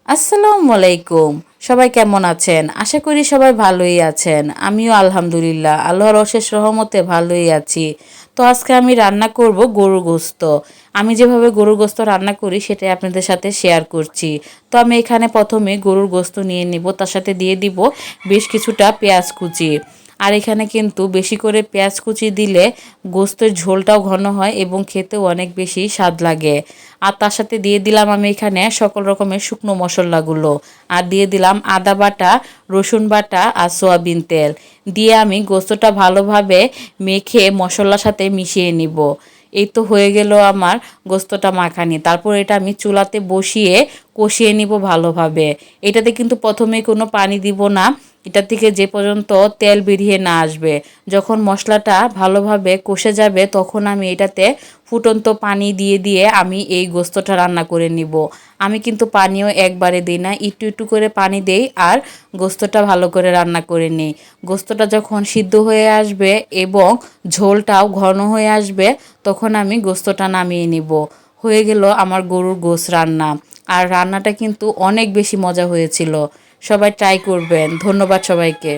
আসসালামু আলাইকুম। সবাই কেমন আছেন? আশা করি সবাই ভালোই আছেন। আমিও আলহামদুলিল্লাহ আল্লাহর অশেষ রহমতে ভালোই আছি। তো আজকে আমি রান্না করব গরুর গোশত। আমি যেভাবে গরুর গোশত রান্না করি সেটাই আপনাদের সাথে শেয়ার করছি। তো আমি এখানে প্রথমে গরুর গোশত নিয়ে নিব, তার সাথে দিয়ে দিব বেশ কিছুটা পেঁয়াজ কুচি। আর এখানে কিন্তু বেশি করে পেঁয়াজ কুচি দিলে গোশতের ঝোলটাও ঘন হয় এবং খেতেও অনেক বেশি স্বাদ লাগে। আর তার সাথে দিয়ে দিলাম আমি এখানে সকল রকমের শুকনো মশলাগুলো। আর দিয়ে দিলাম আদা বাটা, রসুন বাটা আর সয়াবিন তেল। দিয়ে আমি গোস্তটা ভালোভাবে মেখে মশলার সাথে মিশিয়ে নিব। এই তো হয়ে গেল আমার গোস্তটা মাখানি। তারপর এটা আমি চুলাতে বসিয়ে কষিয়ে নিব ভালোভাবে। এটাতে কিন্তু প্রথমে কোনো পানি দিব না। এটা থেকে যে পর্যন্ত তেল বেরিয়ে না আসবে, যখন মশলাটা ভালোভাবে কষে যাবে তখন আমি এটাতে ফুটন্ত পানি দিয়ে দিয়ে আমি এই গোস্তটা রান্না করে নিব। আমি কিন্তু পানিও একবারে দিই না, একটু একটু করে পানি দেই আর গোস্তটা ভালো করে রান্না করে নিই। গোস্তটা যখন সিদ্ধ হয়ে আসবে এবং ঝোলটাও ঘন হয়ে আসবে তখন আমি গোস্তটা নামিয়ে নিব। হয়ে গেল আমার গরুর গোশত রান্না। আর রান্নাটা কিন্তু অনেক বেশি মজা হয়েছিল। সবাই ট্রাই করবেন। ধন্যবাদ সবাইকে।